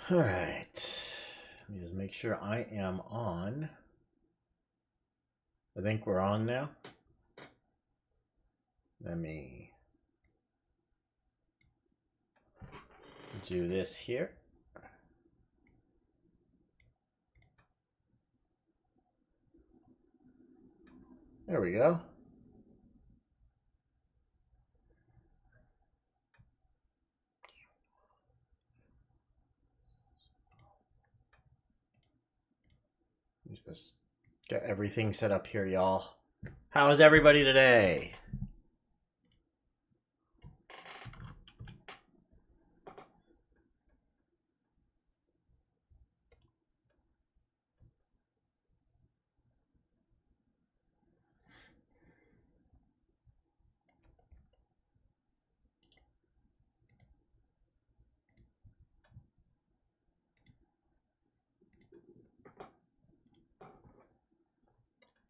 All right. Let me just make sure I am on. I think we're on now. Let me do this here. There we go. Just get everything set up here, y'all. How is everybody today?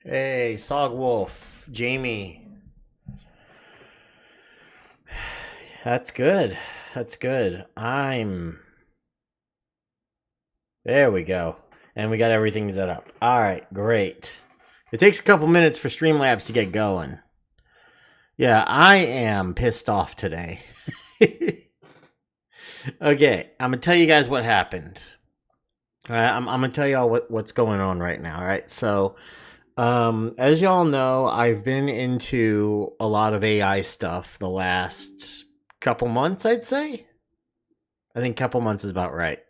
Hey, Sogwolf, Jamie. That's good. That's good. There we go. And we got everything set up. All right, great. It takes a couple minutes for Streamlabs to get going. Yeah, I am pissed off today. Okay, I'm going to tell you guys what happened. All right, I'm going to tell y'all what's going on right now. All right, so as y'all know, I've been into a lot of AI stuff the last couple months, I'd say. I think couple months is about right.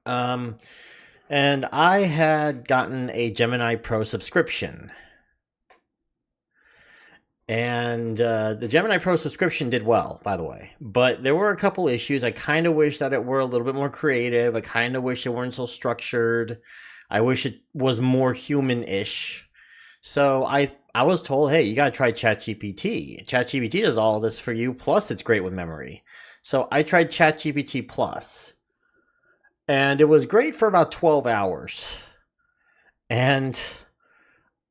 And I had gotten a Gemini Pro subscription. And the Gemini Pro subscription did well, by the way. But there were a couple issues. I kind of wish that it were a little bit more creative. I kind of wish it weren't so structured. I wish it was more human-ish. So I was told, hey, you got to try ChatGPT. ChatGPT does all this for you, plus it's great with memory. So I tried ChatGPT Plus. And it was great for about 12 hours. And,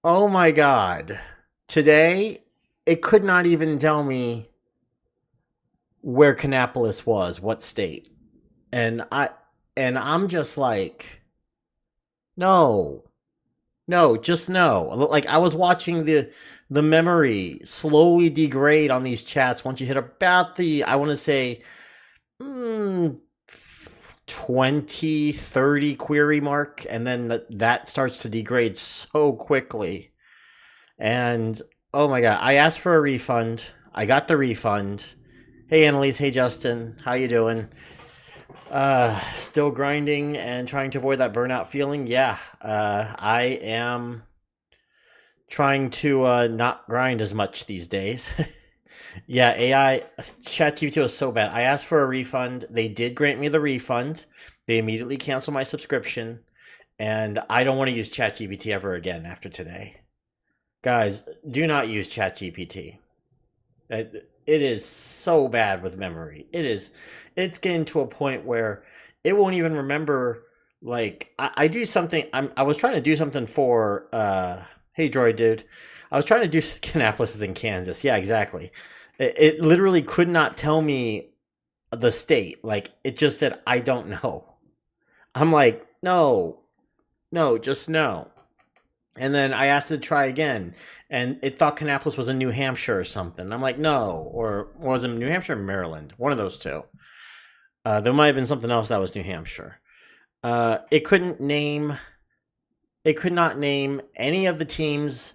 oh my God, today it could not even tell me where Kannapolis was, what state. And I'm just like, no, just no. Like I was watching the memory slowly degrade on these chats once you hit about the, I want to say, 20, 30 query mark, and then that starts to degrade so quickly. And oh my God, I asked for a refund. I got the refund. Hey Annalise, hey Justin, how you doing? Still grinding and trying to avoid that burnout feeling. Yeah, I am trying to not grind as much these days. Yeah, AI ChatGPT was so bad. I asked for a refund. They did grant me the refund. They immediately canceled my subscription, and I don't want to use ChatGPT ever again after today. Guys, do not use ChatGPT. It is so bad with memory. It's getting to a point where it won't even remember. Like I do something. I was trying to do something for. Hey, Droid dude. I was trying to do Kannapolis is in Kansas. Yeah, exactly. It literally could not tell me the state. Like it just said, I don't know. I'm like, no, just no. And then I asked it to try again, and it thought Kannapolis was in New Hampshire or something. I'm like, no, or was it New Hampshire or Maryland? One of those two. There might have been something else that was New Hampshire. It couldn't name. It could not name any of the teams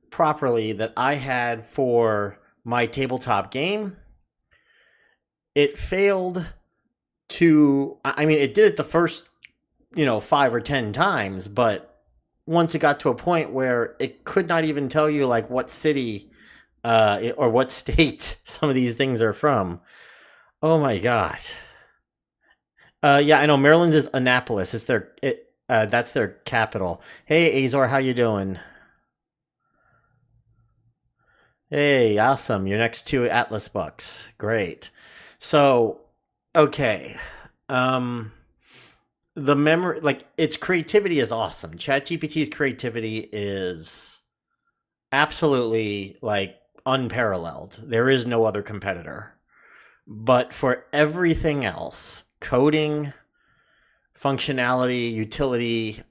properly that I had for my tabletop game. It failed to. I mean, it did it the first, 5 or 10 times, but once it got to a point where it could not even tell you like what city or what state some of these things are from. Oh my God. Yeah, I know Maryland is Annapolis. That's their capital. Hey Azor, how you doing? Hey, awesome. You're next to Atlas Bucks. Great. So, okay. Um the memory, like, its creativity is awesome. ChatGPT's creativity is absolutely like unparalleled. There is no other competitor. But for everything else, coding, functionality, utility,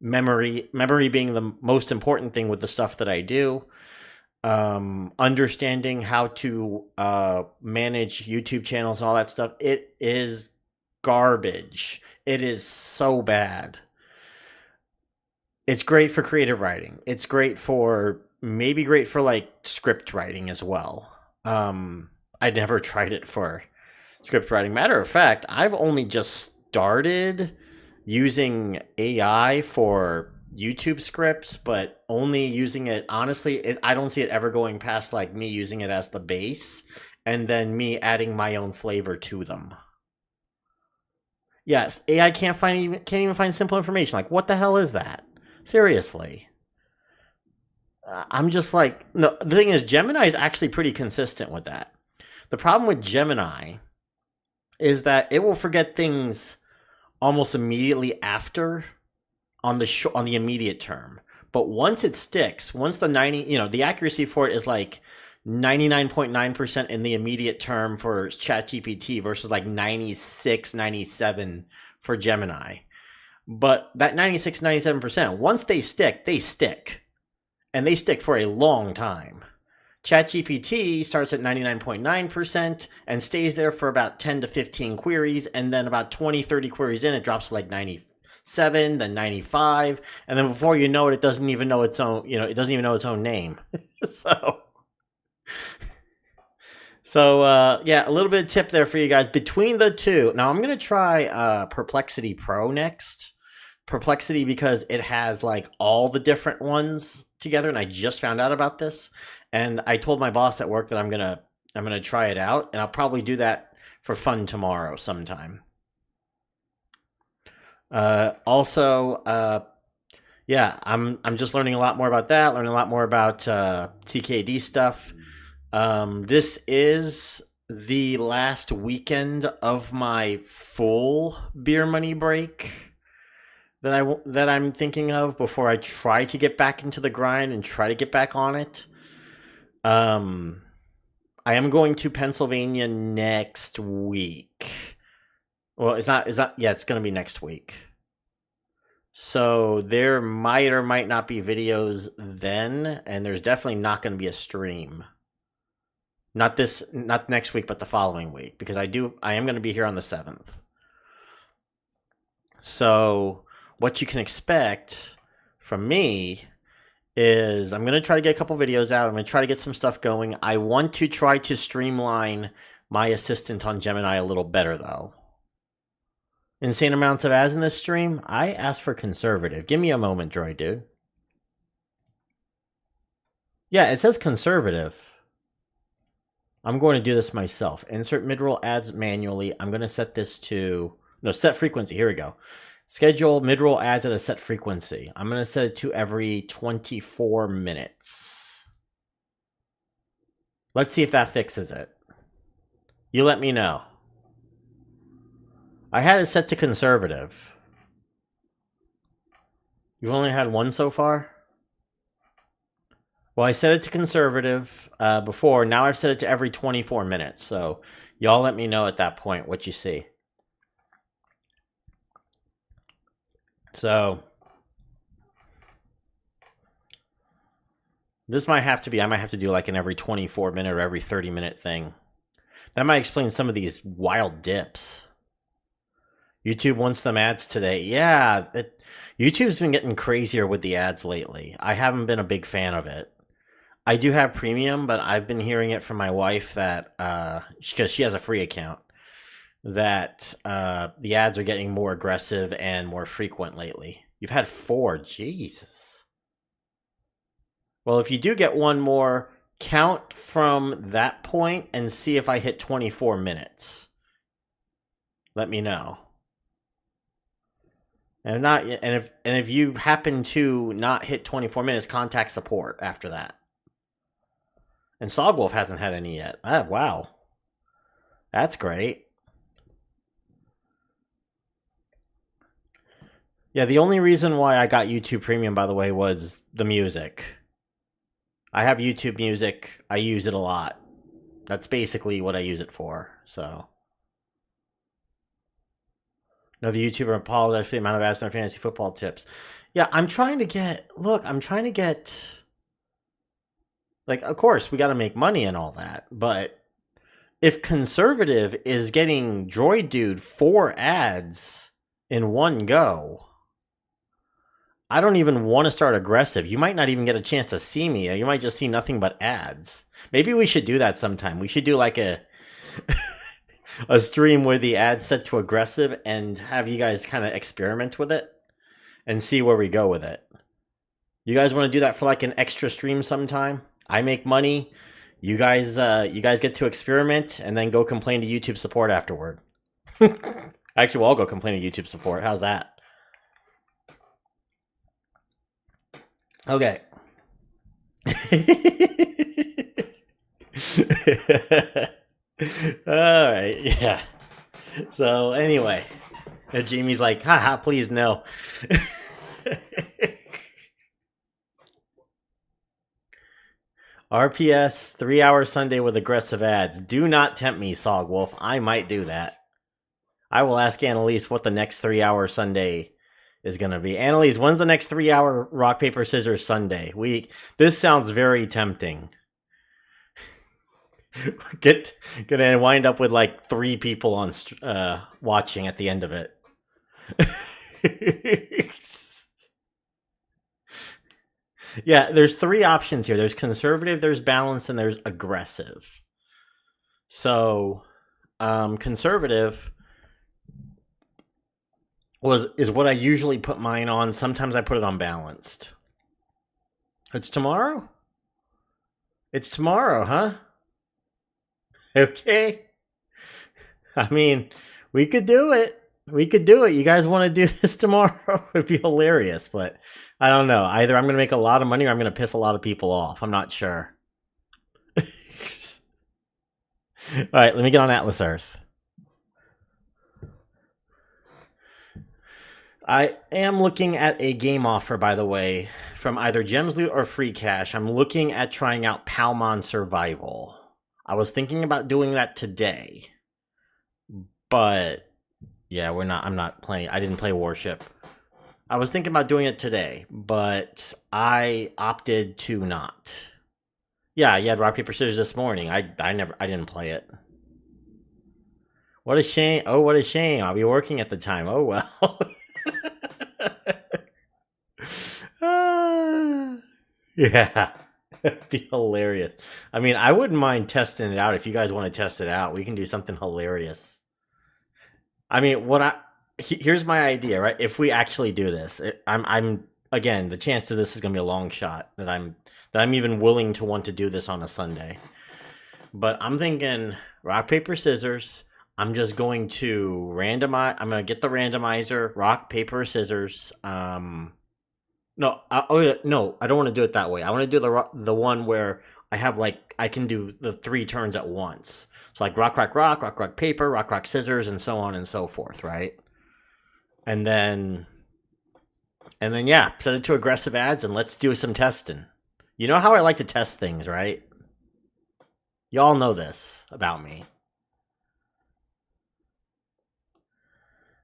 memory being the most important thing with the stuff that I do. Understanding how to manage YouTube channels and all that stuff. It is garbage. It is so bad. It's great for creative writing. It's great for like script writing as well. I never tried it for script writing. Matter of fact, I've only just started using AI for YouTube scripts, but only using it honestly. I don't see it ever going past like me using it as the base and then me adding my own flavor to them. Yes, AI can't even find simple information. Like, what the hell is that? Seriously. I'm just like, no, the thing is, Gemini is actually pretty consistent with that. The problem with Gemini is that it will forget things almost immediately after on the immediate term. But once it sticks, once the 90, the accuracy for it is like 99.9% in the immediate term for ChatGPT versus like 96, 97 for Gemini. But that 96, 97%, once they stick, they stick. And they stick for a long time. ChatGPT starts at 99.9% and stays there for about 10 to 15 queries. And then about 20, 30 queries in, it drops to like 97, then 95. And then before you know it, it doesn't even know its own, it doesn't even know its own name. So yeah, a little bit of tip there for you guys. Between the two, now I'm going to try Perplexity Pro next. Perplexity because it has like all the different ones together, and I just found out about this, and I told my boss at work that I'm gonna try it out, and I'll probably do that for fun tomorrow sometime. Also, yeah, I'm just learning a lot more about that, learning a lot more about TKD stuff. This is the last weekend of my full beer money break that I'm thinking of before I try to get back into the grind and try to get back on it. I am going to Pennsylvania next week. Well, it's not. Yeah, it's going to be next week. So there might or might not be videos then, and there's definitely not going to be a stream. Not next week, but the following week, because I am going to be here on the 7th. So what you can expect from me is I'm going to try to get a couple videos out. I'm going to try to get some stuff going. I want to try to streamline my assistant on Gemini a little better, though. Insane amounts of ads in this stream? I asked for conservative. Give me a moment, Droid Dude. Yeah, it says conservative. I'm going to do this myself. Insert mid-roll ads manually. I'm going to set this to... No, set frequency. Here we go. Schedule mid-roll ads at a set frequency. I'm going to set it to every 24 minutes. Let's see if that fixes it. You let me know. I had it set to conservative. You've only had one so far? Well, I set it to conservative before. Now I've set it to every 24 minutes. So y'all let me know at that point what you see. So this might have to be, I might have to do like an every 24 minute or every 30 minute thing. That might explain some of these wild dips. YouTube wants them ads today. Yeah, YouTube's been getting crazier with the ads lately. I haven't been a big fan of it. I do have premium, but I've been hearing it from my wife that, because she has a free account, that the ads are getting more aggressive and more frequent lately. You've had 4, Jesus. Well, if you do get one more, count from that point and see if I hit 24 minutes. Let me know. And if you happen to not hit 24 minutes, contact support after that. And Sogwolf hasn't had any yet. Wow. That's great. Yeah, the only reason why I got YouTube Premium, by the way, was the music. I have YouTube Music. I use it a lot. That's basically what I use it for, so. Another YouTuber apologized for the amount of ads in their fantasy football tips. Yeah, I'm trying to get. Look, I'm trying to get. Like, of course, we got to make money and all that, but if conservative is getting Droid Dude 4 ads in one go, I don't even want to start aggressive. You might not even get a chance to see me. You might just see nothing but ads. Maybe we should do that sometime. We should do like a a stream where the ads set to aggressive and have you guys kind of experiment with it and see where we go with it. You guys want to do that for like an extra stream sometime? I make money. You guys get to experiment and then go complain to YouTube support afterward. Actually, we'll all go complain to YouTube support. How's that? Okay. All right, yeah. So anyway, Jamie's like, haha, please no. RPS 3-hour Sunday with aggressive ads. Do not tempt me, Sogwolf. I might do that. I will ask Annalise what the next 3-hour Sunday is going to be. Annalise, when's the next 3-hour rock, paper, scissors Sunday? This sounds very tempting. Gonna wind up with like 3 people on watching at the end of it. Yeah, there's 3 options here. There's conservative, there's balanced, and there's aggressive. So, conservative is what I usually put mine on. Sometimes I put it on balanced. It's tomorrow? It's tomorrow, huh? Okay. I mean, we could do it. We could do it. You guys want to do this tomorrow? It'd be hilarious, but I don't know. Either I'm going to make a lot of money or I'm going to piss a lot of people off. I'm not sure. All right, let me get on Atlas Earth. I am looking at a game offer, by the way, from either Gems Loot or Free Cash. I'm looking at trying out Palmon Survival. I was thinking about doing that today, but yeah, I'm not playing. I didn't play Warship. I was thinking about doing it today, but I opted to not. Yeah, you had rock paper scissors this morning. I didn't play it. What a shame! Oh, what a shame! I'll be working at the time. Oh well. Yeah, it'd be hilarious. I mean, I wouldn't mind testing it out. If you guys want to test it out, we can do something hilarious. I mean, here's my idea, right? If we actually do this, I'm again, the chance of this is gonna be a long shot that I'm even willing to want to do this on a Sunday. But I'm thinking rock paper scissors. I'm just going to randomize. I'm gonna get the randomizer. Rock paper scissors. No, I don't want to do it that way. I want to do the one where I have I can do the 3 turns at once. So like rock, paper, rock, scissors, and so on and so forth, right? And then yeah, set it to aggressive ads and let's do some testing. You know how I like to test things, right? Y'all know this about me.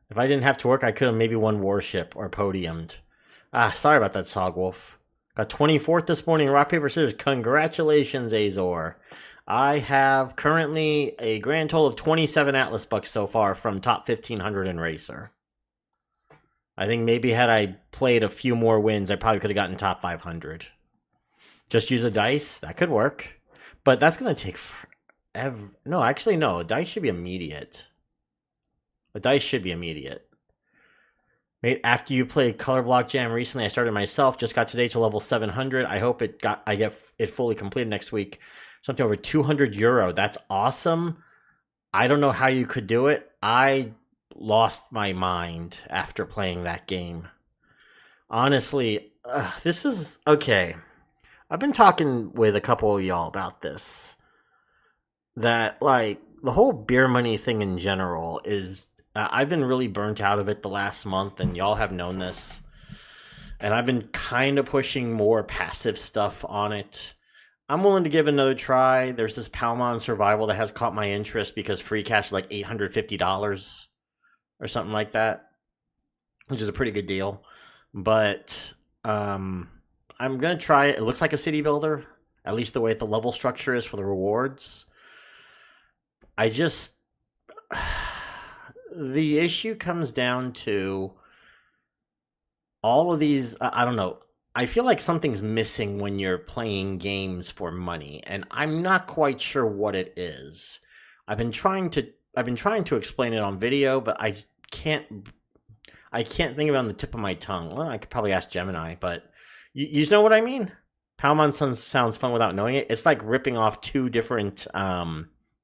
If I didn't have to work, I could have maybe won Warship or podiumed. Sorry about that, Sogwolf. Got 24th this morning, rock, paper, scissors. Congratulations, Azor. I have currently a grand total of 27 Atlas bucks so far from top 1500 in Racer. I think maybe had I played a few more wins, I probably could have gotten top 500. Just use a dice? That could work. But that's going to take forever. No, actually, no. A dice should be immediate. A dice should be immediate. Mate, after you played Color Block Jam recently, I started myself. Just got today to level 700. I hope I get it fully completed next week. Something over 200 euro. That's awesome. I don't know how you could do it. I lost my mind after playing that game. Honestly, this is okay. I've been talking with a couple of y'all about this. That the whole beer money thing in general is. I've been really burnt out of it the last month, and y'all have known this. And I've been kind of pushing more passive stuff on it. I'm willing to give it another try. There's this Palmon Survival that has caught my interest because free cash is like $850 or something like that. which is a pretty good deal. But um, I'm gonna try it. It looks like a city builder, at least the way the level structure is for the rewards. I just the issue comes down to all of these. I don't know. I feel like something's missing when you're playing games for money, and I'm not quite sure what it is. I've been trying to explain it on video, but can't I can't think of it on the tip of my tongue. Well, I could probably ask Gemini, but you know what I mean? Palmon sounds fun without knowing it. It's like ripping off two different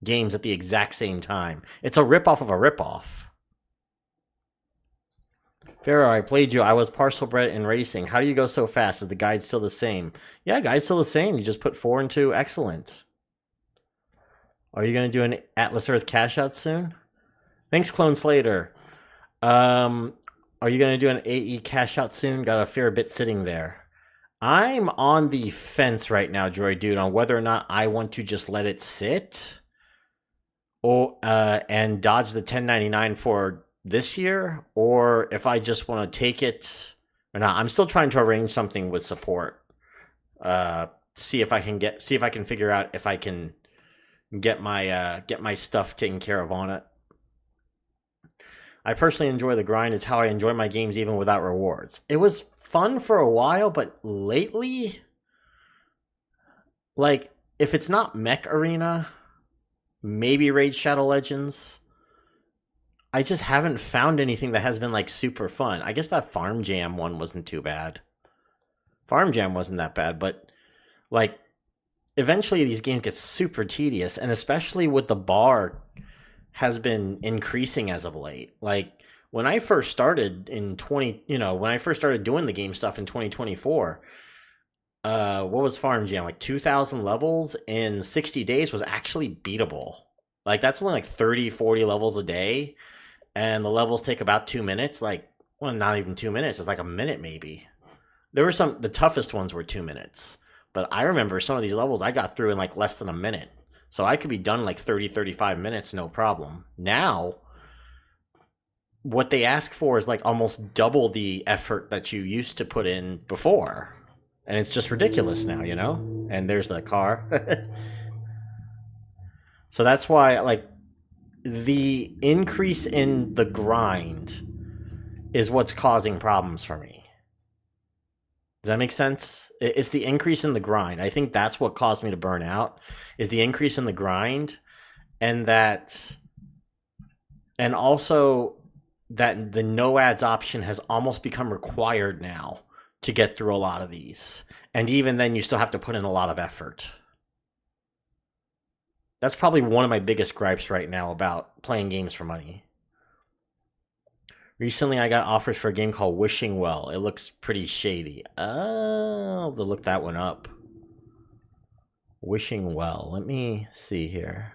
games at the exact same time. It's a ripoff of a ripoff. Pharaoh, I played you. I was parcel bred in racing. How do you go so fast? Is the guide still the same? Yeah, guide's still the same. You just put 4 and 2. Excellent. Are you going to do an Atlas Earth cash out soon? Thanks, Clone Slater. Are you going to do an AE cash out soon? Got a fair bit sitting there. I'm on the fence right now, Droid Dude, on whether or not I want to just let it sit and dodge the 1099 for this year, or if I just want to take it or not. I'm still trying to arrange something with support. See if I can figure out if I can get my stuff taken care of on it. I personally enjoy the grind. It's how I enjoy my games even without rewards. It was fun for a while, but lately, like, if it's not Mech Arena, maybe Raid Shadow Legends, I just haven't found anything that has been, like, super fun. I guess that Farm Jam one wasn't too bad. Farm Jam wasn't that bad, but, like, eventually these games get super tedious, and especially with the bar has been increasing as of late. Like when I first started in when I first started doing the game stuff in 2024, what was Farm Jam? Like 2,000 levels in 60 days was actually beatable. Like that's only like 30, 40 levels a day, and the levels take about 2 minutes. Like, well, not even 2 minutes. It's like a minute maybe. There were the toughest ones were 2 minutes, but I remember some of these levels I got through in like less than a minute. So I could be done in like 30, 35 minutes, no problem. Now, what they ask for is like almost double the effort that you used to put in before. And it's just ridiculous now, you know? And there's the car. So that's why, like, the increase in the grind is what's causing problems for me. Does that make sense? It's the increase in the grind. I think that's what caused me to burn out, is the increase in the grind, and also that the no ads option has almost become required now to get through a lot of these. And even then, you still have to put in a lot of effort. That's probably one of my biggest gripes right now about playing games for money. Recently, I got offers for a game called Wishing Well. It looks pretty shady. I'll have to look that one up. Wishing Well. Let me see here.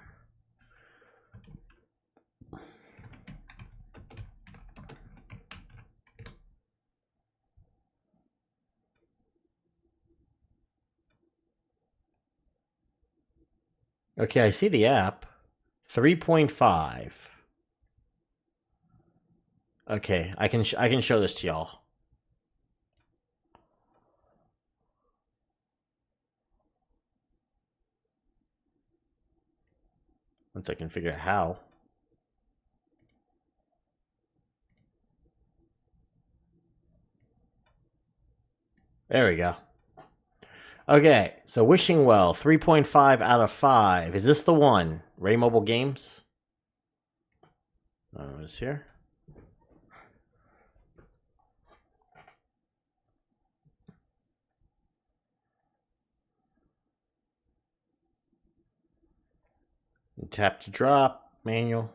Okay, I see the app. 3.5. Okay, I can show this to y'all. Once I can figure out how. There we go. Okay, so Wishing Well, 3.5 out of 5. Is this the one? Ray Mobile Games? It's here. Tap to drop, manual.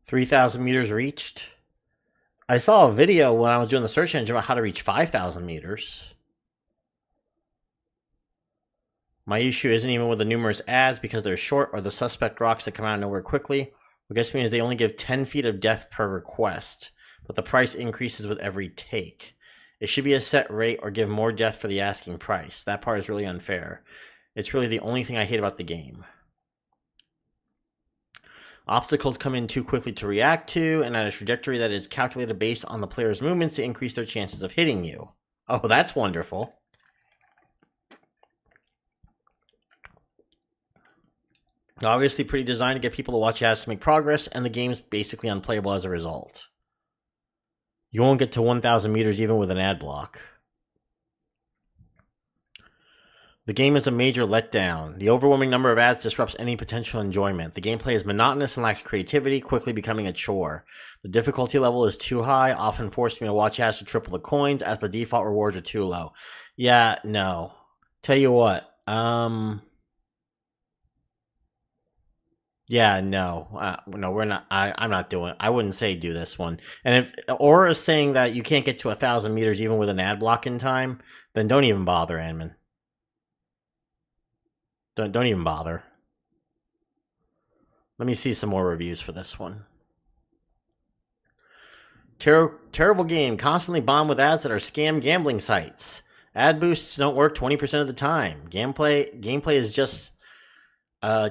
3,000 meters reached. I saw a video when I was doing the search engine about how to reach 5,000 meters. My issue isn't even with the numerous ads because they're short or the suspect rocks that come out of nowhere quickly. What gets me is they only give 10 feet of depth per request, but the price increases with every take. It should be a set rate or give more depth for the asking price. That part is really unfair. It's really the only thing I hate about the game. Obstacles come in too quickly to react to, and at a trajectory that is calculated based on the player's movements to increase their chances of hitting you. Oh, that's wonderful. Obviously pretty designed to get people to watch your ass to make progress, and the game's basically unplayable as a result. You won't get to 1,000 meters even with an ad block. The game is a major letdown. The overwhelming number of ads disrupts any potential enjoyment. The gameplay is monotonous and lacks creativity, quickly becoming a chore. The difficulty level is too high, often forcing me to watch ads to triple the coins, as the default rewards are too low. Yeah, no. Tell you what, yeah, no. No, we're not. I'm not doing. I wouldn't say do this one. And if Aura is saying that you can't get to 1,000 meters even with an ad block in time, then don't even bother, Anman. Don't even bother. Let me see some more reviews for this one. Terrible game. Constantly bombed with ads that are scam gambling sites. Ad boosts don't work 20% of the time. Gameplay is just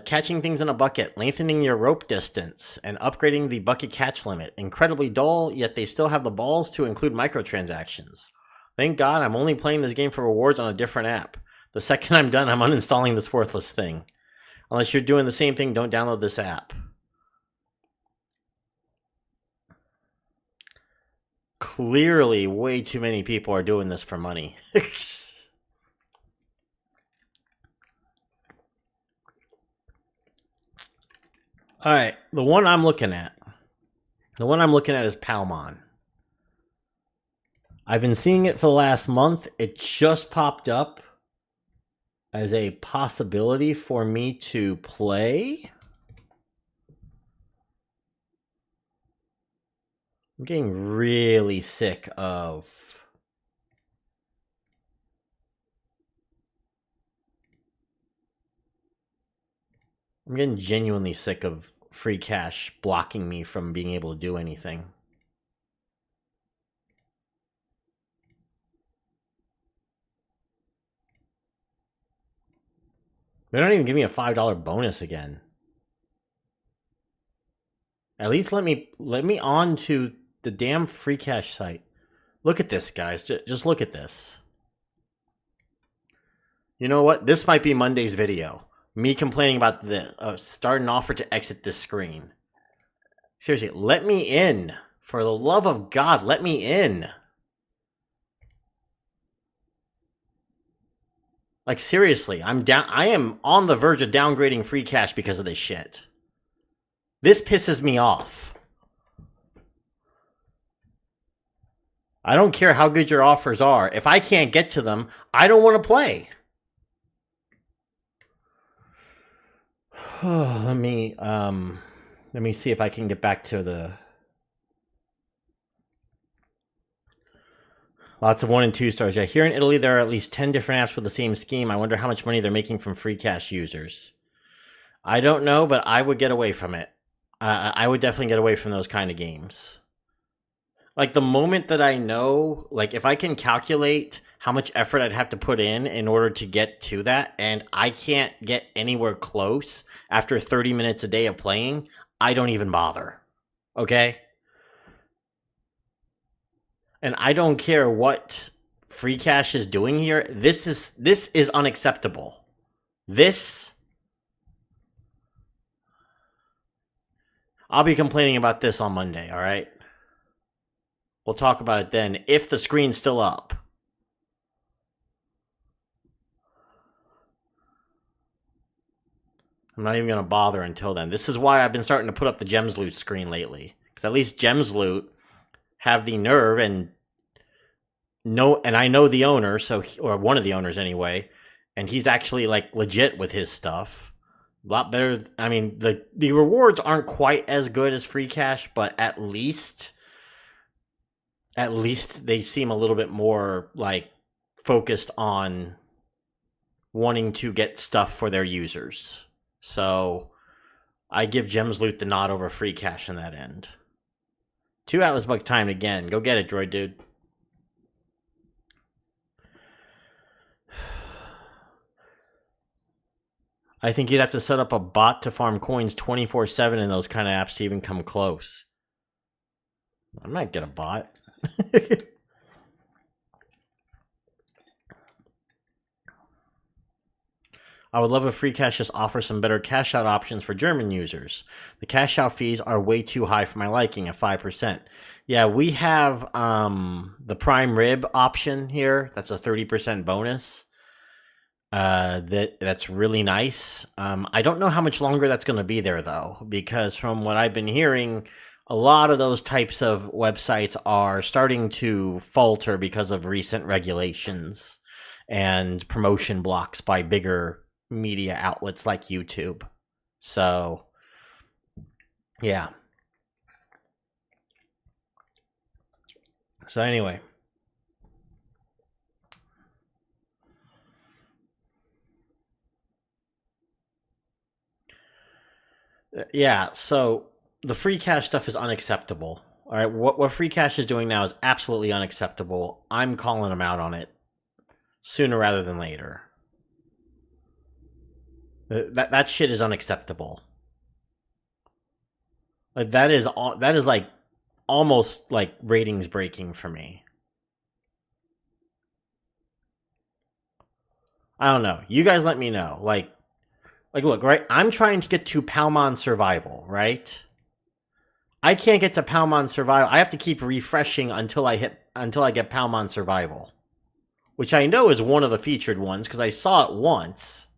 catching things in a bucket, lengthening your rope distance, and upgrading the bucket catch limit. Incredibly dull, yet they still have the balls to include microtransactions. Thank God I'm only playing this game for rewards on a different app. The second I'm done, I'm uninstalling this worthless thing. Unless you're doing the same thing, don't download this app. Clearly, way too many people are doing this for money. Alright, the one I'm looking at is Palmon. I've been seeing it for the last month. It just popped up as a possibility for me to play. I'm getting really sick of I'm getting genuinely sick of free cash blocking me from being able to do anything. They don't even give me a $5 bonus again. At least let me on to the damn free cash site. Look at this, guys. Just look at this. You know what? This might be Monday's video. Me complaining about the start an offer to exit this screen. Seriously, let me in. For the love of God, let me in. Like, seriously, I am on the verge of downgrading free cash because of this shit. This pisses me off. I don't care how good your offers are. If I can't get to them, I don't want to play. Let me see if I can get back to the lots of 1 and 2 stars. Yeah, here in Italy, there are at least 10 different apps with the same scheme. I wonder how much money they're making from free cash users. I don't know, but I would get away from it. I would definitely get away from those kind of games. Like, the moment that I know, like, if I can calculate how much effort I'd have to put in order to get to that, and I can't get anywhere close after 30 minutes a day of playing, I don't even bother. Okay? And I don't care what free cash is doing here. This is unacceptable. I'll be complaining about this on Monday, all right? We'll talk about it then, if the screen's still up. I'm not even going to bother until then. This is why I've been starting to put up the Gems Loot screen lately. Because at least Gems Loot have the nerve and I know the owner, or one of the owners anyway, and he's actually like legit with his stuff. A lot better. I mean, the rewards aren't quite as good as free cash, but at least they seem a little bit more like focused on wanting to get stuff for their users. So I give Gems Loot the nod over free cash in that end. 2 Atlas Buck timed again. Go get it, droid dude. I think you'd have to set up a bot to farm coins 24/7 in those kind of apps to even come close. I might get a bot. I would love if free cash just offers some better cash out options for German users. The cash out fees are way too high for my liking at 5%. Yeah, we have the prime rib option here. That's a 30% bonus. That's really nice. I don't know how much longer that's going to be there though, because from what I've been hearing, a lot of those types of websites are starting to falter because of recent regulations and promotion blocks by bigger media outlets like YouTube. So, yeah. So anyway. Yeah, so the free cash stuff is unacceptable. All right, what free cash is doing now is absolutely unacceptable. I'm calling them out on it sooner rather than later. That shit is unacceptable. Like that is like almost like ratings breaking for me. I don't know. You guys let me know. Like look, right? I'm trying to get to Palmon Survival, right? I can't get to Palmon Survival. I have to keep refreshing until I get Palmon Survival, which I know is one of the featured ones because I saw it once.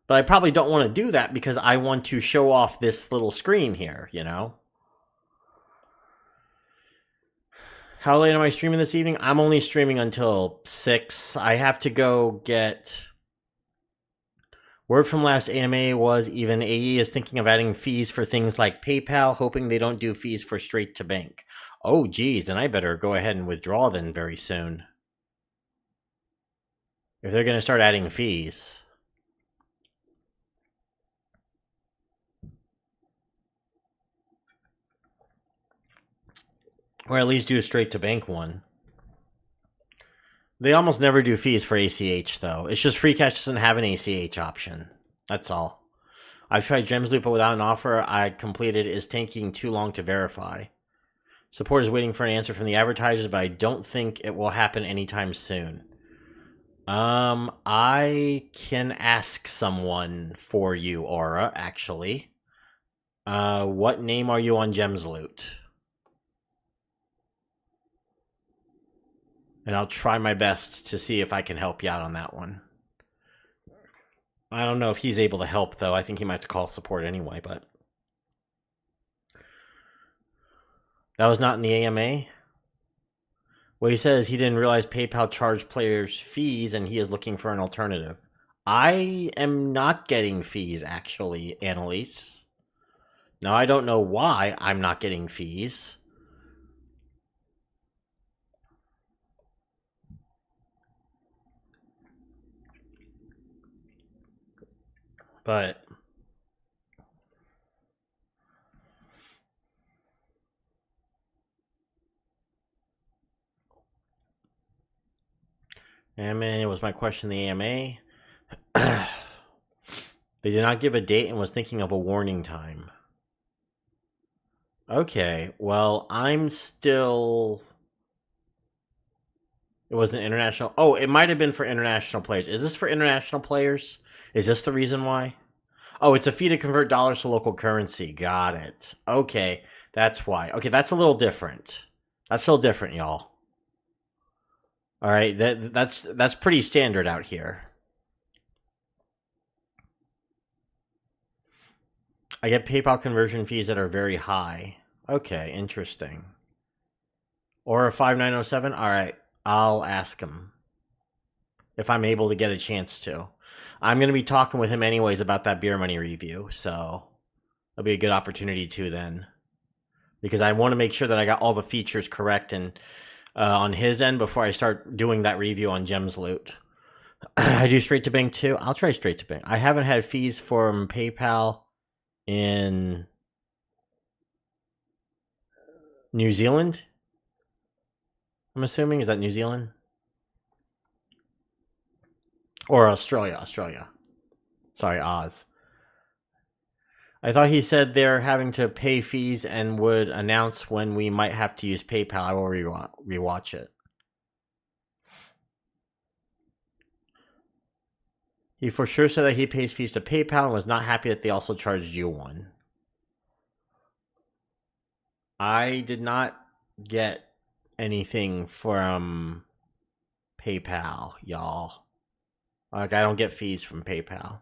But I probably don't want to do that because I want to show off this little screen here, you know? How late am I streaming this evening? I'm only streaming until 6. I have to go get... Word from last AMA was even AE is thinking of adding fees for things like PayPal, hoping they don't do fees for straight to bank. Oh, geez, then I better go ahead and withdraw then very soon. If they're going to start adding fees. Or at least do a straight to bank one. They almost never do fees for ACH, though. It's just free cash doesn't have an ACH option. That's all. I've tried Gems Loop, but without an offer I completed is taking too long to verify. Support is waiting for an answer from the advertisers, but I don't think it will happen anytime soon. I can ask someone for you, Aura, actually. What name are you on Gems Loot? And I'll try my best to see if I can help you out on that one. I don't know if he's able to help, though. I think he might have to call support anyway, but... That was not in the AMA? What he says, he didn't realize PayPal charged players fees and he is looking for an alternative. I am not getting fees, actually, Annalise. Now, I don't know why I'm not getting fees. But... AMA was my question, the AMA. They did not give a date and was thinking of a warning time. Okay, well, I'm still... It wasn't international... Oh, it might have been for international players. Is this for international players? Is this the reason why? Oh, it's a fee to convert dollars to local currency. Got it. Okay, that's why. Okay, that's a little different. That's still different, y'all. All right, that's pretty standard out here. I get PayPal conversion fees that are very high. Okay, interesting. Or a 5907? All right, I'll ask him if I'm able to get a chance to. I'm going to be talking with him anyways about that beer money review, so it'll be a good opportunity too then. Because I want to make sure that I got all the features correct and on his end before I start doing that review on Gems Loot. I do straight to bank too. I'll try straight to bank. I haven't had fees from PayPal in New Zealand. I'm assuming, is that New Zealand? Or Australia. Sorry, Oz. I thought he said they're having to pay fees and would announce when we might have to use PayPal. I will rewatch it. He for sure said that he pays fees to PayPal and was not happy that they also charged you one. I did not get anything from PayPal, y'all. Like, I don't get fees from PayPal.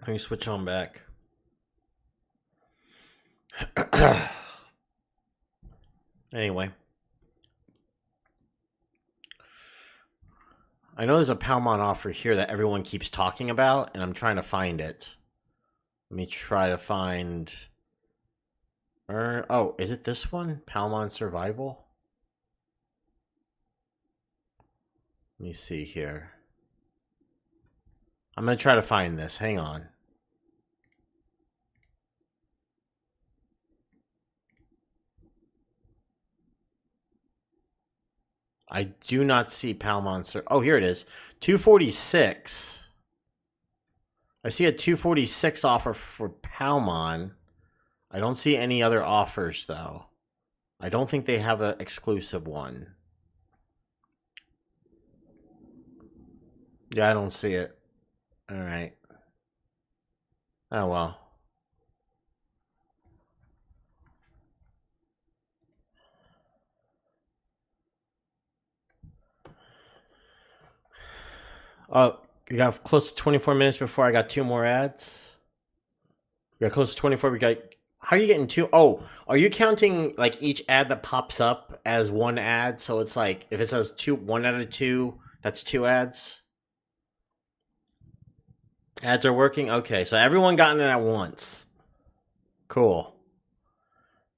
Let me switch on back. Anyway. I know there's a Palmon offer here that everyone keeps talking about, and I'm trying to find it. Let me try to find... oh, is it this one? Palmon Survival? Let me see here. I'm going to try to find this. Hang on. I do not see Palmon. Oh, here it is. 246. I see a 246 offer for Palmon. I don't see any other offers, though. I don't think they have an exclusive one. Yeah, I don't see it. All right. Oh, well. Oh, we got close to 24 minutes before I got 2 more ads. We got close to 24. We got... How are you getting 2? Oh, are you counting like each ad that pops up as 1 ad? So it's like if it says 1 out of 2, that's 2 ads. Ads are working? Okay, so everyone got in it at once. Cool.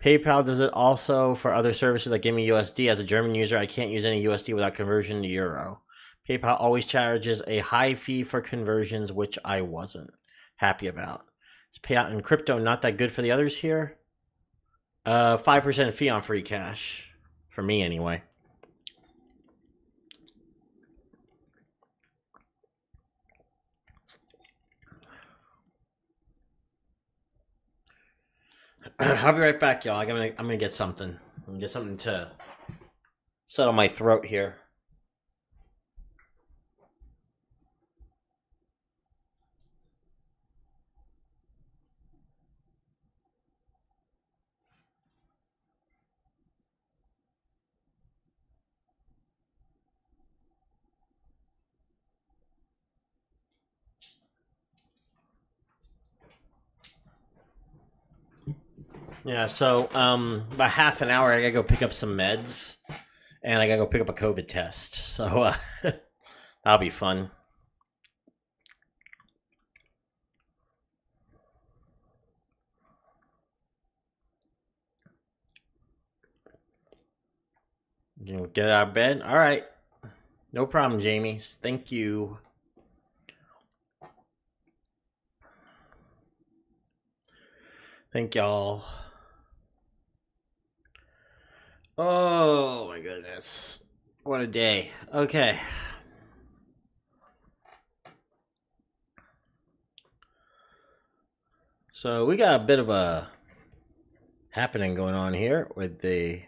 PayPal does it also for other services like Give Me USD. As a German user, I can't use any USD without conversion to euro. PayPal always charges a high fee for conversions, which I wasn't happy about. Is payout in crypto not that good for the others here? 5% fee on free cash. For me, anyway. I'll be right back, y'all. I'm gonna get something. I'm gonna get something to settle my throat here. Yeah, so about half an hour I gotta go pick up some meds, and I gotta go pick up a COVID test. So that'll be fun. You get out of bed? All right. No problem, Jamie. Thank you. Thank y'all. Oh my goodness. What a day. Okay. So we got a bit of a happening going on here with the...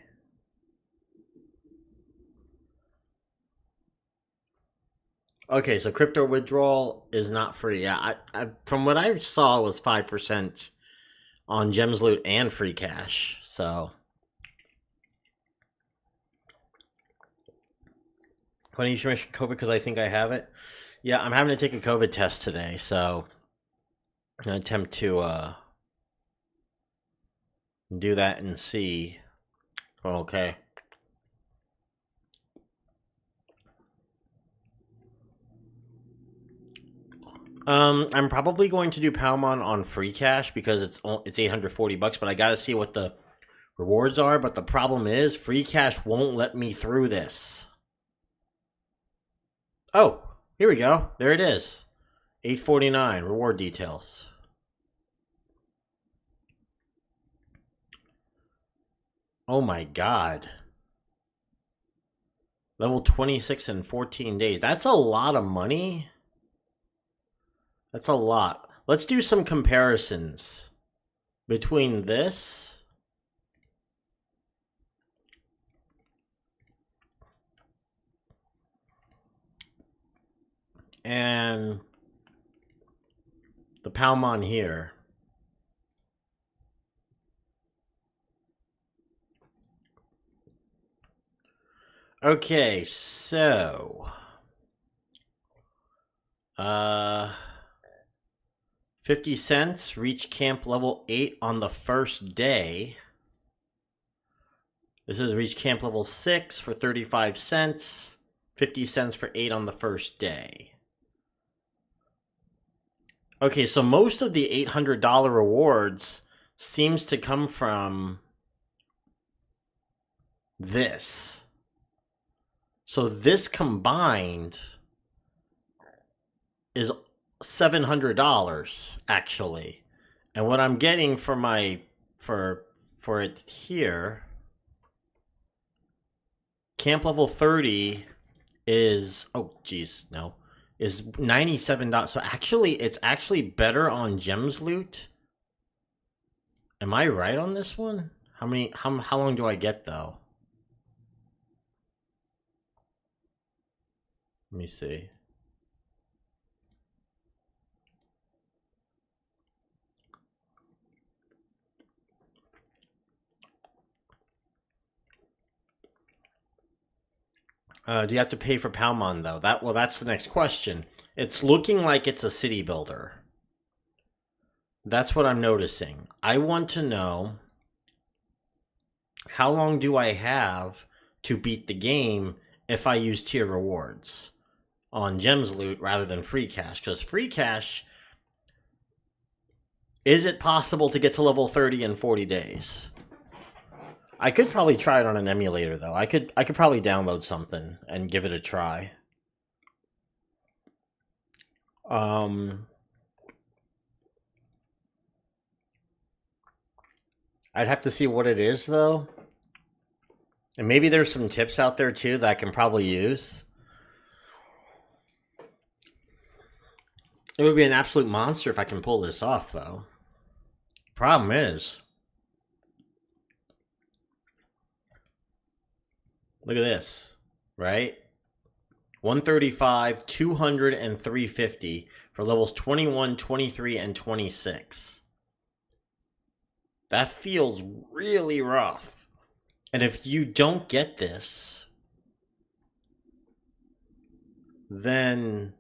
Okay, so crypto withdrawal is not free. Yeah, I from what I saw it was 5% on Gems Loot and free cash. So when you should mention COVID because I think I have it. Yeah, I'm having to take a COVID test today, so I'm gonna attempt to do that and see. Okay. I'm probably going to do Palmon on free cash because it's $840, but I gotta see what the rewards are. But the problem is, free cash won't let me through this. Oh, here we go. There it is. $849 reward details. Oh my god. Level 26 in 14 days. That's a lot of money. That's a lot. Let's do some comparisons between this and the Palmon here. Okay, so 50 cents, reach camp level 8 on the first day. This is reach camp level 6 for 35 cents, 50 cents for 8 on the first day. Okay, so most of the $800 rewards seems to come from this. So this combined is $700 actually. And what I'm getting for my for it here, camp level 30 is is $97. So actually it's actually better on Gems Loot. Am I right on this one? How long do I get though? Let me see. Do you have to pay for Palmon though? That's the next question. It's looking like it's a city builder. That's what I'm noticing. I want to know, how long do I have to beat the game if I use tier rewards on Gems Loot rather than free cash? Because free cash, is it possible to get to level 30 in 40 days? I could probably try it on an emulator though. I could probably download something and give it a try. I'd have to see what it is though. And maybe there's some tips out there too that I can probably use. It would be an absolute monster if I can pull this off though. Problem is, look at this, right? 135, 200, and 350 for levels 21, 23, and 26. That feels really rough. And if you don't get this, then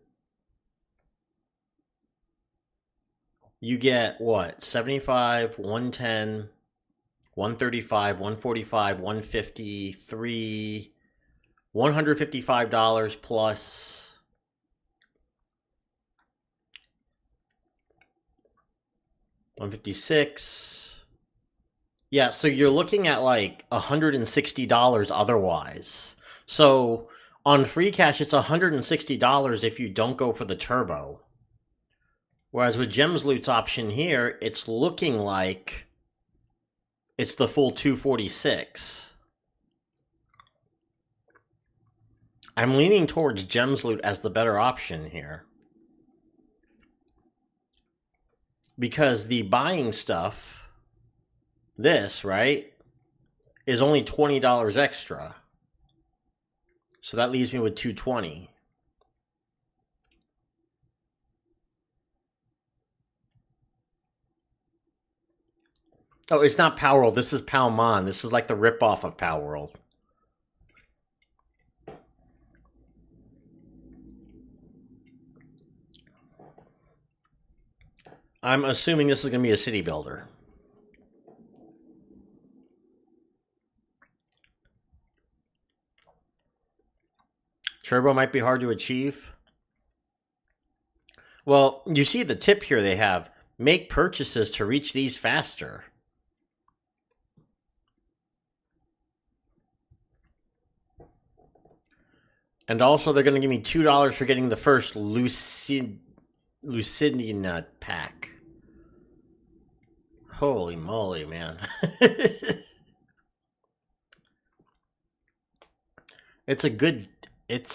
you get what? 75, 110, 135, 145, 153, $155 plus $156. Yeah, so you're looking at like $160 otherwise. So on free cash, it's $160 if you don't go for the turbo. Whereas with Gems Loot's option here, it's looking like it's the full 246. I'm leaning towards Gems Loot as the better option here. Because the buying stuff, this, right, is only $20 extra. So that leaves me with $220. Oh, it's not Power World. This is Palmon. This is like the ripoff of Power World. I'm assuming this is going to be a city builder. Turbo might be hard to achieve. Well, you see the tip here they have. Make purchases to reach these faster. And also, they're going to give me $2 for getting the first Lucidina pack. Holy moly, man. It's a good. It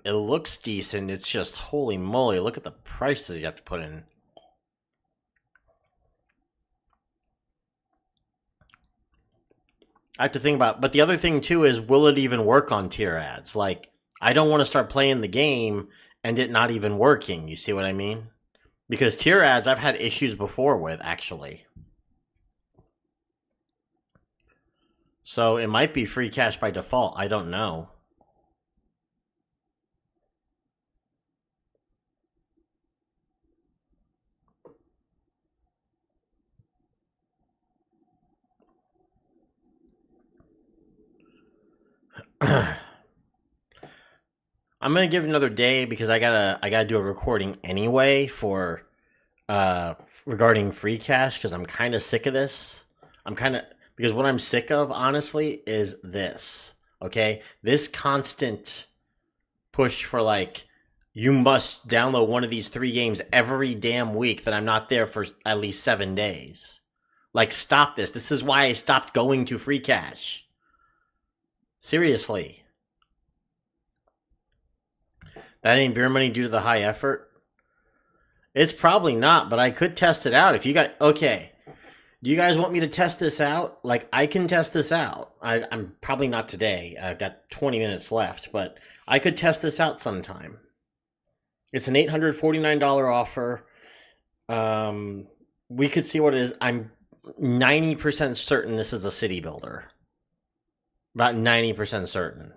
looks decent. It's just holy moly! Look at the prices you have to put in. I have to think about. But the other thing too is, will it even work on tier ads? Like, I don't want to start playing the game and it not even working. You see what I mean? Because tier ads, I've had issues before with actually. So it might be free cash by default. I don't know. I'm gonna give it another day because I gotta do a recording anyway for regarding free cash because I'm kind of sick of this. I'm kind of because what I'm sick of honestly is this. Okay, this constant push for like you must download one of these 3 games every damn week that I'm not there for at least 7 days. Like stop this. This is why I stopped going to free cash. Seriously. That ain't beer money due to the high effort? It's probably not, but I could test it out. If you got okay, do you guys want me to test this out? Like I can test this out. I'm probably not today. I've got 20 minutes left, but I could test this out sometime. It's an $849 offer. We could see what it is. I'm 90% certain this is a city builder. About 90% certain.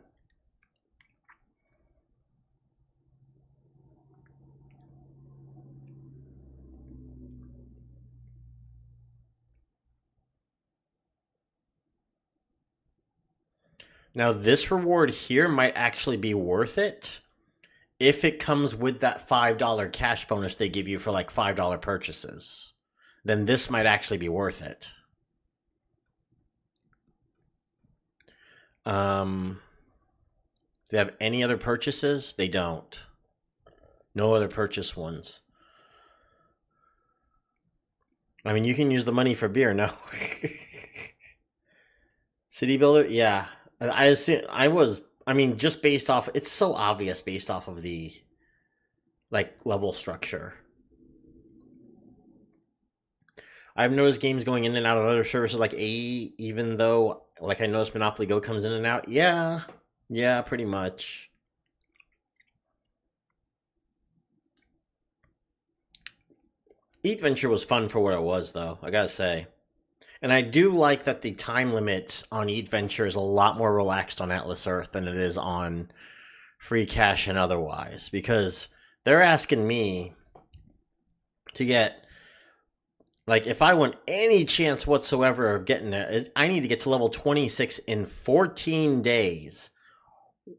Now, this reward here might actually be worth it if it comes with that $5 cash bonus they give you for like $5 purchases. Then this might actually be worth it. Do they have any other purchases? They don't. No other purchase ones. I mean, you can use the money for beer, no? City builder? Yeah. I assume I mean, just based off, it's so obvious based off of the like level structure. I've noticed games going in and out of other services like A, even though like I noticed Monopoly Go comes in and out. Yeah, yeah, pretty much. Eat Venture was fun for what it was, though. I gotta say. And I do like that the time limit on Eat Venture is a lot more relaxed on Atlas Earth than it is on Free Cash and otherwise, because they're asking me to get, like, if I want any chance whatsoever of getting there, I need to get to level 26 in 14 days.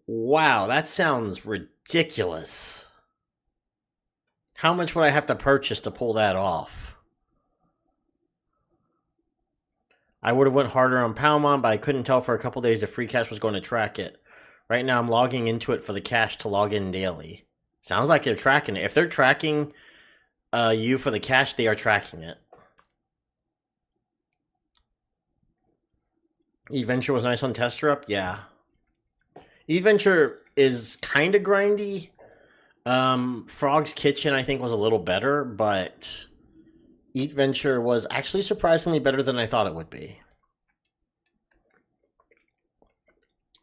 Wow, that sounds ridiculous. How much would I have to purchase to pull that off? I would have went harder on Palmon, but I couldn't tell for a couple days if free cash was going to track it. Right now, I'm logging into it for the cash to log in daily. Sounds like they're tracking it. If they're tracking you for the cash, they are tracking it. Eventure was nice on Tester Up? Yeah. Eventure is kind of grindy. Frog's Kitchen, I think, was a little better, but Eat Venture was actually surprisingly better than I thought it would be.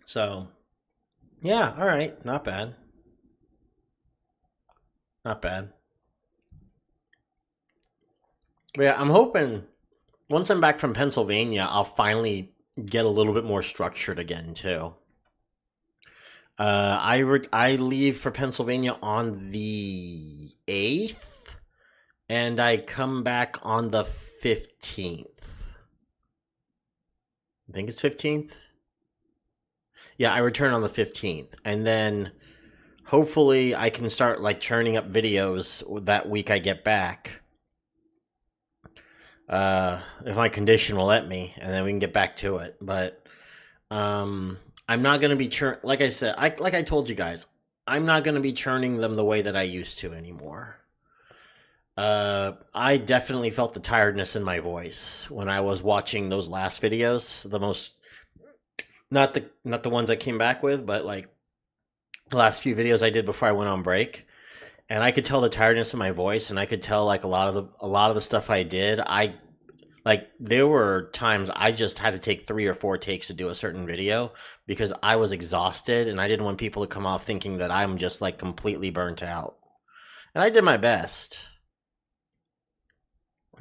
So, yeah, all right, not bad. Not bad. But yeah, I'm hoping once I'm back from Pennsylvania, I'll finally get a little bit more structured again, too. I leave for Pennsylvania on the 8th, and I come back on the 15th. I think it's 15th. Yeah, I return on the 15th, and then hopefully I can start like churning up videos that week I get back. If my condition will let me, and then we can get back to it. But I'm not gonna be like I said, like I told you guys, I'm not gonna be churning them the way that I used to anymore. I definitely felt the tiredness in my voice when I was watching those last videos. Not the ones I came back with, but like the last few videos I did before I went on break. And I could tell the tiredness in my voice, and I could tell like a lot of the stuff I did. Like there were times I just had to take 3 or 4 takes to do a certain video because I was exhausted and I didn't want people to come off thinking that I'm just like completely burnt out. And I did my best.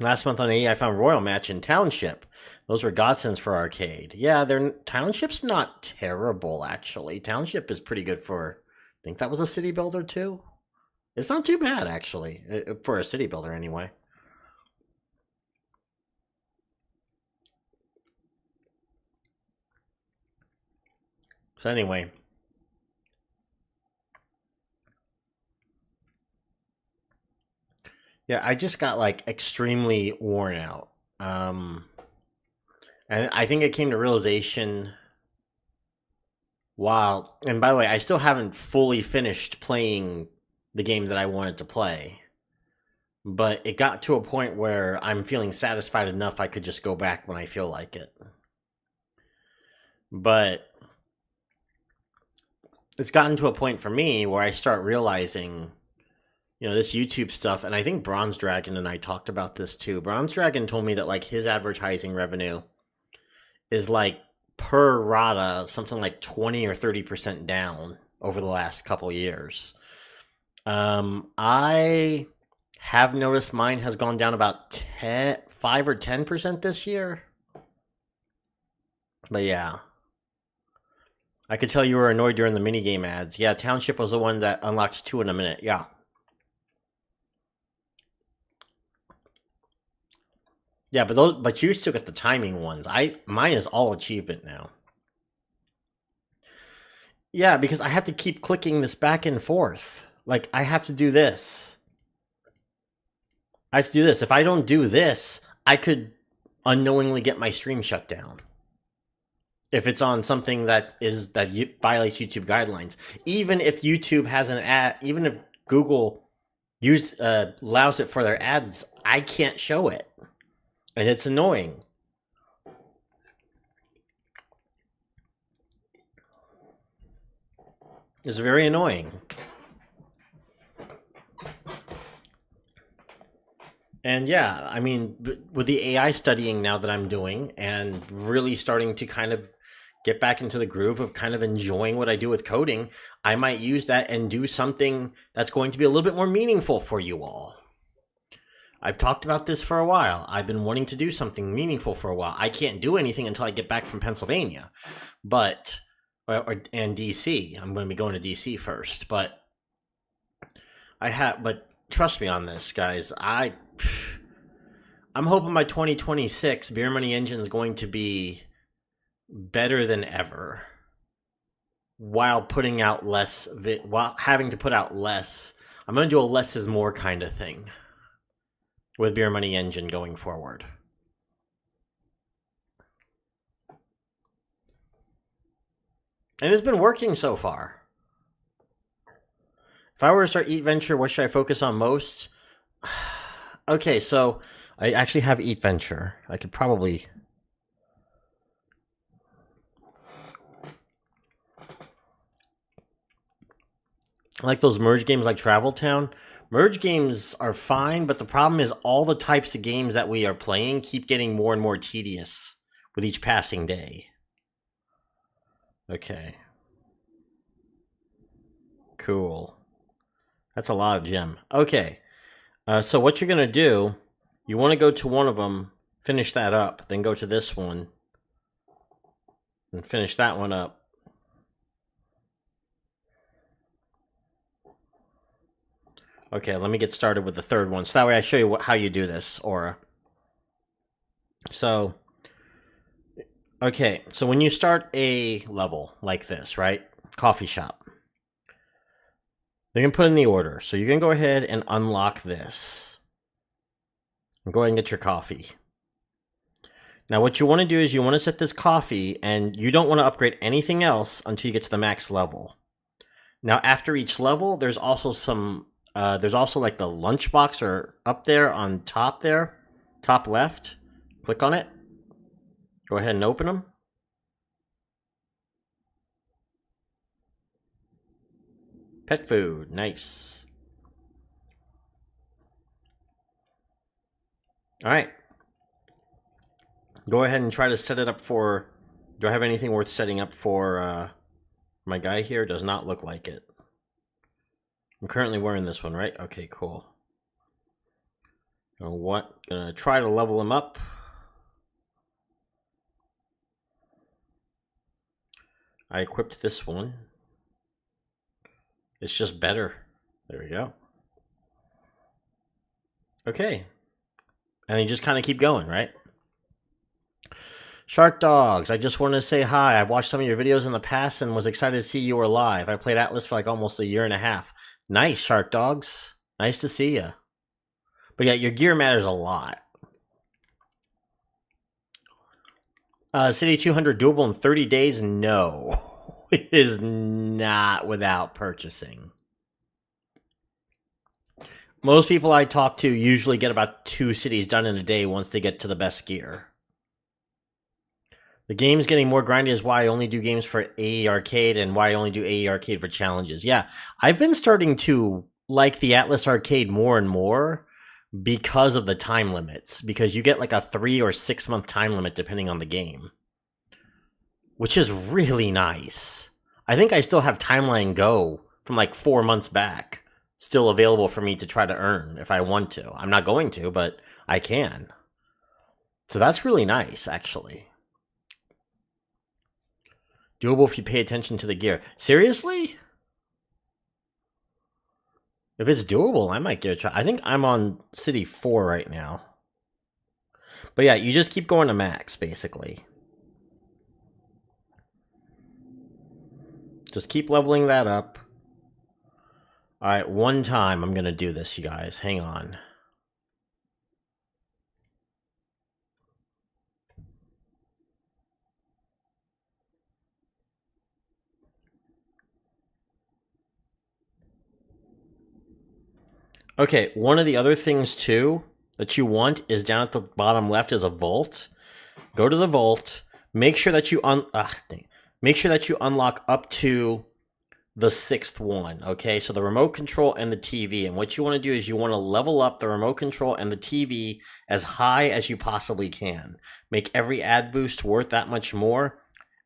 Last month on AE, I found Royal Match and Township. Those were godsends for arcade. Yeah, Township's not terrible actually. Township is pretty good for. I think that was a city builder too. It's not too bad actually for a city builder anyway. So anyway, yeah, I just got like extremely worn out. Um, and I think it came to realization while, and by the way, I still haven't fully finished playing the game that I wanted to play, but it got to a point where I'm feeling satisfied enough I could just go back when I feel like it. But it's gotten to a point for me where I start realizing, this YouTube stuff, and I think Bronze Dragon and I talked about this too. Bronze Dragon told me that like his advertising revenue is like per rata something like 20 or 30% down over the last couple years. I have noticed mine has gone down about 5 or 10% this year. But yeah. I could tell you were annoyed during the minigame ads. Yeah, Township was the one that unlocked 2 in a minute. Yeah. Yeah, but you still get the timing ones. Mine is all achievement now. Yeah, because I have to keep clicking this back and forth. Like I have to do this. I have to do this. If I don't do this, I could unknowingly get my stream shut down. If it's on something that violates YouTube guidelines, even if YouTube has an ad, even if Google allows it for their ads, I can't show it, and it's annoying. It's very annoying. And yeah, I mean, with the AI studying now that I'm doing and really starting to kind of get back into the groove of kind of enjoying what I do with coding, I might use that and do something that's going to be a little bit more meaningful for you all. I've talked about this for a while. I've been wanting to do something meaningful for a while. I can't do anything until I get back from Pennsylvania, and DC. I'm going to be going to DC first, but trust me on this, guys. I'm hoping by 2026, Beer Money Engine is going to be better than ever, while putting out less, while having to put out less. I'm going to do a less is more kind of thing with Beer Money Engine going forward. And it's been working so far. If I were to start Eat Venture, what should I focus on most? Okay, so I actually have Eat Venture. I could probably... like those merge games like Travel Town. Merge games are fine, but the problem is all the types of games that we are playing keep getting more and more tedious with each passing day. Okay. Cool. That's a lot of gem. Okay. So what you're going to do, you want to go to one of them, finish that up, then go to this one, and finish that one up. Okay, let me get started with the third one. So that way I show you how you do this, Aura. So, okay, so when you start a level like this, right? Coffee shop. They're going to put in the order. So you can go ahead and unlock this. And go ahead and get your coffee. Now what you want to do is you want to set this coffee, and you don't want to upgrade anything else until you get to the max level. Now after each level, there's also some... there's also like the lunchbox or up there on top there, top left. Click on it. Go ahead and open them. Pet food, nice. All right. Go ahead and try to set it up for... Do I have anything worth setting up for my guy here? Does not look like it. I'm currently wearing this one, right? Okay, cool. You know what? Gonna try to level him up. I equipped this one. It's just better. There we go. Okay. And you just kind of keep going, right? Shark Dogs, I just wanted to say hi. I've watched some of your videos in the past and was excited to see you were live. I played Atlas for like almost a year and a half. Nice, Shark Dogs. Nice to see you. But yeah, your gear matters a lot. City 200 doable in 30 days? No. It is not without purchasing. Most people I talk to usually get about 2 cities done in a day once they get to the best gear. The game's getting more grindy is why I only do games for AE Arcade and why I only do AE Arcade for challenges. Yeah, I've been starting to like the Atlas Arcade more and more because of the time limits. Because you get like a 3 or 6 month time limit depending on the game. Which is really nice. I think I still have Timeline Go from like 4 months back. Still available for me to try to earn if I want to. I'm not going to, but I can. So that's really nice, actually. Doable if you pay attention to the gear. Seriously? If it's doable, I might give it a try. I think I'm on City 4 right now. But yeah, you just keep going to max, basically. Just keep leveling that up. Alright, one time I'm going to do this, you guys. Hang on. Okay, one of the other things, too, that you want is down at the bottom left is a vault. Go to the vault. Make sure that you unlock up to the 6th one, okay? So the remote control and the TV. And what you want to do is you want to level up the remote control and the TV as high as you possibly can. Make every ad boost worth that much more,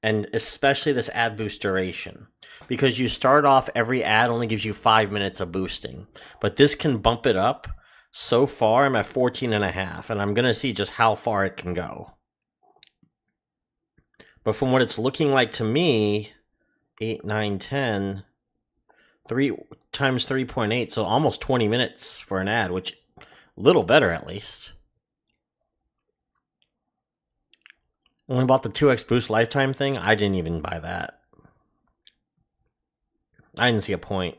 and especially this ad boost duration. Because you start off, every ad only gives you 5 minutes of boosting. But this can bump it up. So far, I'm at 14.5, and I'm going to see just how far it can go. But from what it's looking like to me, 8, 9, 10, 3 times 3.8, so almost 20 minutes for an ad, which a little better at least. Only bought the 2x boost lifetime thing. I didn't even buy that. I didn't see a point.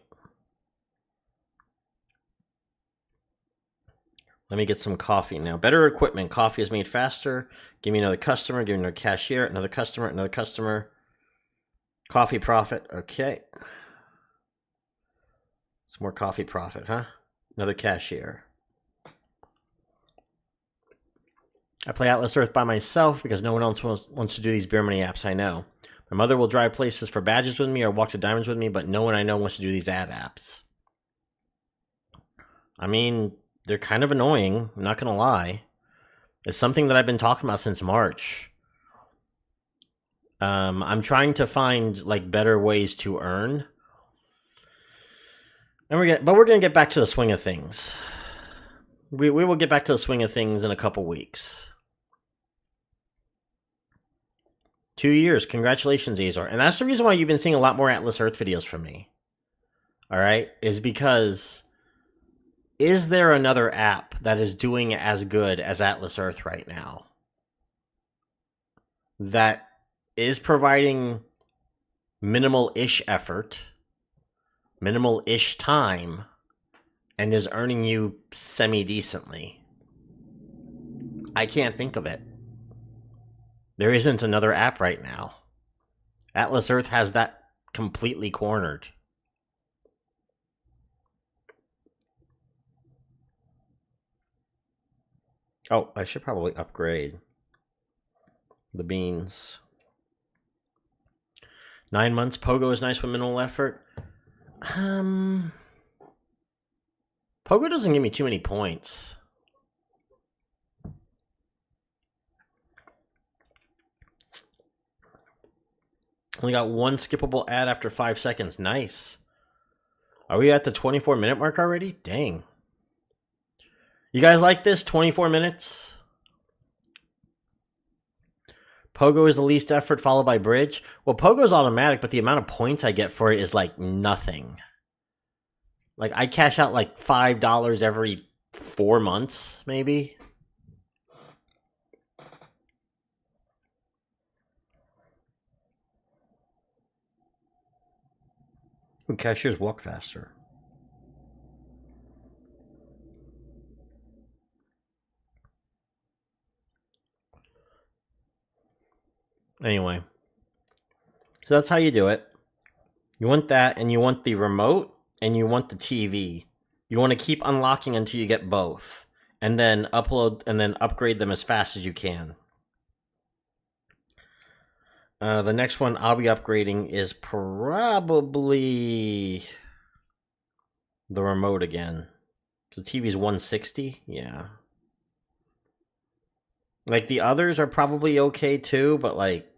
Let me get some coffee now. Better equipment. Coffee is made faster. Give me another customer. Give me another cashier. Another customer. Another customer. Coffee profit. Okay. Some more coffee profit, huh? Another cashier. I play Atlas Earth by myself because no one else wants to do these beer money apps I know. My mother will drive places for badges with me or walk to diamonds with me, but no one I know wants to do these ad apps. I mean, they're kind of annoying, I'm not going to lie. It's something that I've been talking about since March. I'm trying to find like better ways to earn. And we're going to get back to the swing of things. We will get back to the swing of things in a couple weeks. 2 years. Congratulations, Azor. And that's the reason why you've been seeing a lot more Atlas Earth videos from me. Alright? Is because... Is there another app that is doing as good as Atlas Earth right now? That is providing minimal-ish effort, minimal-ish time, and is earning you semi-decently? I can't think of it. There isn't another app right now. Atlas Earth has that completely cornered. Oh, I should probably upgrade the beans. 9 months. Pogo is nice with minimal effort. Pogo doesn't give me too many points. Only got one skippable ad after 5 seconds. Nice. Are we at the 24-minute mark already? Dang. You guys like this? 24 minutes? Pogo is the least effort, followed by Bridge. Well, Pogo's automatic, but the amount of points I get for it is like nothing. Like, I cash out like $5 every 4 months, maybe. Ooh, cashiers walk faster. Anyway. So that's how you do it. You want that, and you want the remote, and you want the TV. You want to keep unlocking until you get both. And then upload, and then upgrade them as fast as you can. The next one I'll be upgrading is probably the remote again. The TV's 160? Yeah. Like, the others are probably okay too, but like...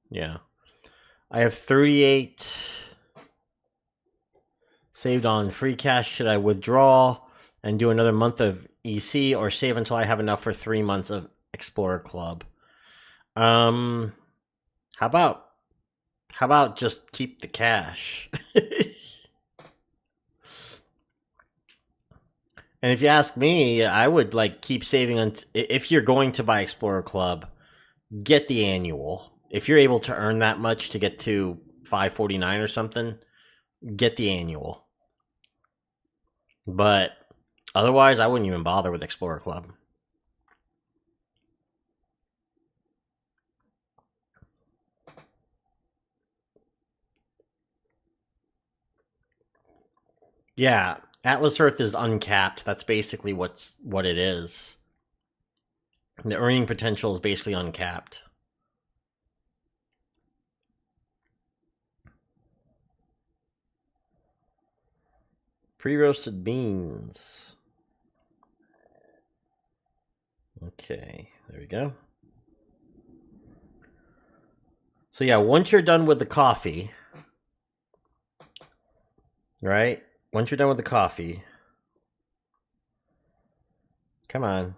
Yeah. I have 38 saved on free cash. Should I withdraw and do another month of EC, or save until I have enough for 3 months of Explorer Club? How about just keep the cash? And if you ask me, I would like keep saving if you're going to buy Explorer Club, get the annual. If you're able to earn that much to get to $5.49 or something, get the annual. But otherwise, I wouldn't even bother with Explorer Club. Yeah, Atlas Earth is uncapped. That's basically what it is. The earning potential is basically uncapped. Pre-roasted beans. Okay, there we go. So yeah, once you're done with the coffee, right? Once you're done with the coffee, come on.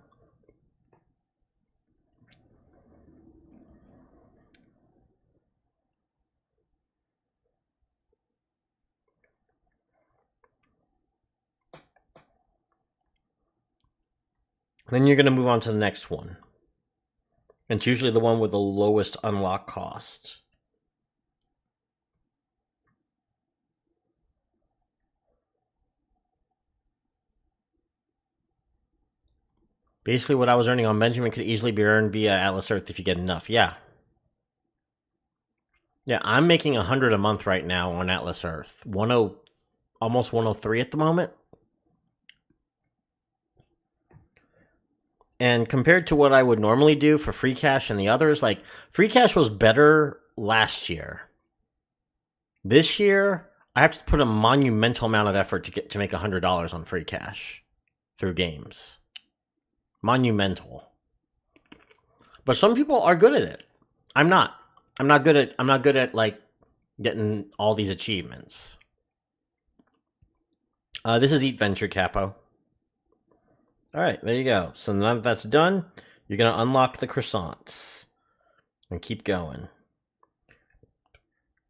Then you're going to move on to the next one. It's usually the one with the lowest unlock cost. Basically, what I was earning on Benjamin could easily be earned via Atlas Earth if you get enough. Yeah. Yeah, I'm making $100 a month right now on Atlas Earth. Almost 103 at the moment. And compared to what I would normally do for free cash and the others, like free cash was better last year. This year, I have to put a monumental amount of effort to make $100 on free cash through games. Monumental. But some people are good at it. I'm not. I'm not good at like getting all these achievements. This is Eat Venture Capo. All right, there you go. So now that that's done, you're going to unlock the croissants and keep going.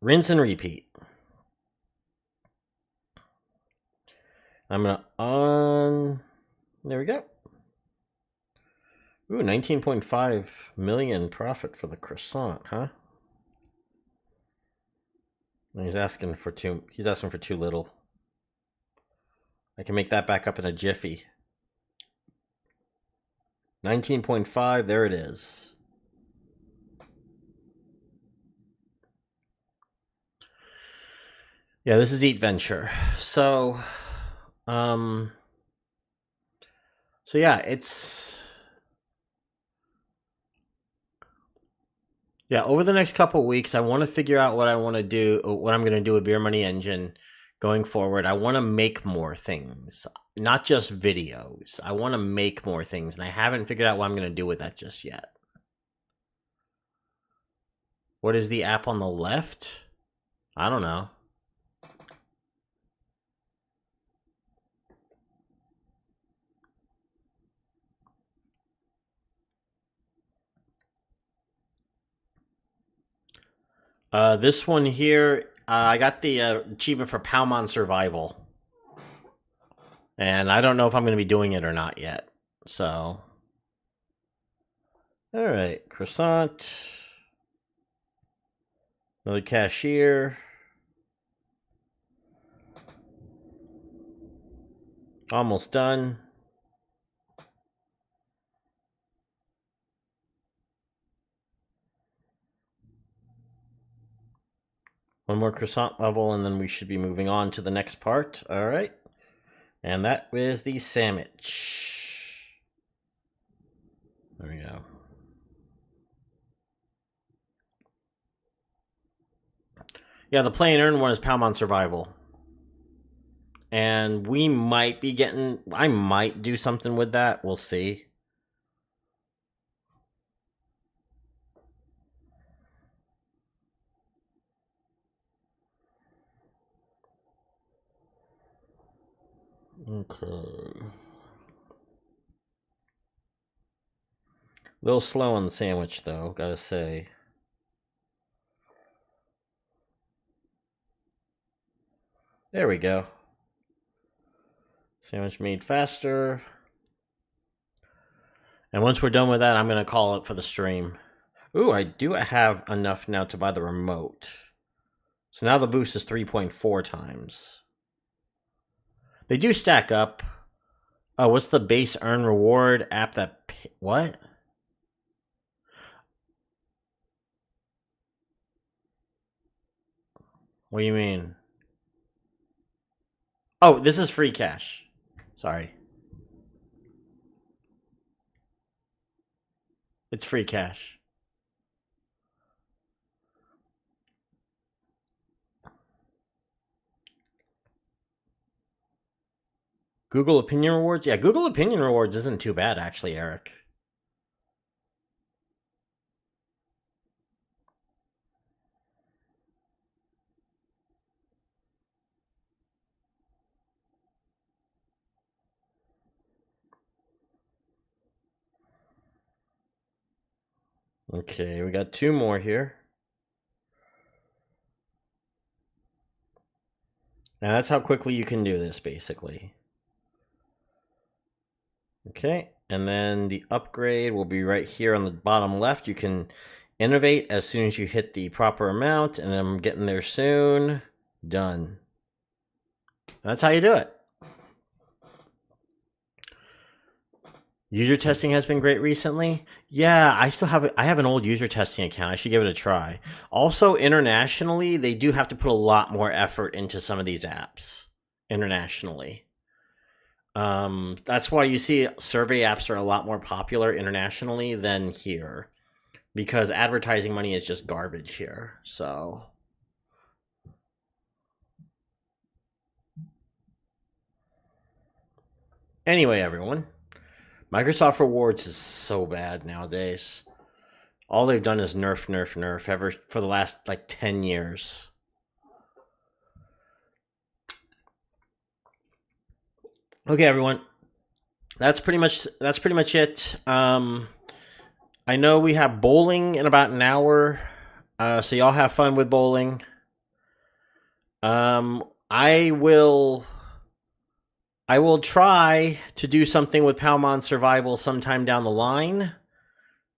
Rinse and repeat. I'm going to there we go. Ooh, 19.5 million profit for the croissant, huh? And he's asking for too little. I can make that back up in a jiffy. 19.5, there it is. Yeah, this is Eat Venture. So yeah, it's Yeah, over the next couple weeks, I want to figure out what I want to do, what I'm going to do with Beer Money Engine going forward. I want to make more things, not just videos. I want to make more things, and I haven't figured out what I'm going to do with that just yet. What is the app on the left? I don't know. This one here, I got the achievement for Palmon Survival. And I don't know if I'm going to be doing it or not yet. So, all right, croissant. Another cashier. Almost done. One more croissant level, and then we should be moving on to the next part. All right. And that is the sandwich. There we go. Yeah, the play and earn one is Palmon Survival. And we might be getting... I might do something with that. We'll see. Okay. A little slow on the sandwich, though, gotta say. There we go. Sandwich made faster. And once we're done with that, I'm going to call it for the stream. Ooh, I do have enough now to buy the remote. So now the boost is 3.4 times. They do stack up. Oh, what's the base earn reward app that... What? What do you mean? Oh, this is free cash. Sorry. It's free cash. Google Opinion Rewards? Yeah, Google Opinion Rewards isn't too bad, actually, Eric. Okay, we got 2 more here. And that's how quickly you can do this, basically. Okay, and then the upgrade will be right here on the bottom left. You can innovate as soon as you hit the proper amount, and I'm getting there soon. Done. That's how you do it. User testing has been great recently. Yeah, I have an old user testing account. I should give it a try. Also, internationally, they do have to put a lot more effort into some of these apps internationally. That's why you see survey apps are a lot more popular internationally than here, because advertising money is just garbage here. So anyway, everyone, Microsoft Rewards is so bad nowadays. All they've done is nerf ever for the last like 10 years. Okay, everyone. That's pretty much it. I know we have bowling in about an hour. So y'all have fun with bowling. I will try to do something with Palmon Survival sometime down the line,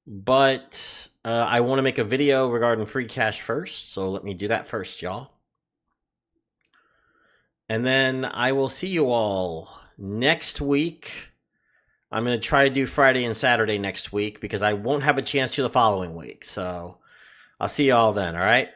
but I want to make a video regarding free cash first, so let me do that first, y'all. And then I will see you all next week. I'm going to try to do Friday and Saturday next week because I won't have a chance to the following week. So I'll see you all then, all right?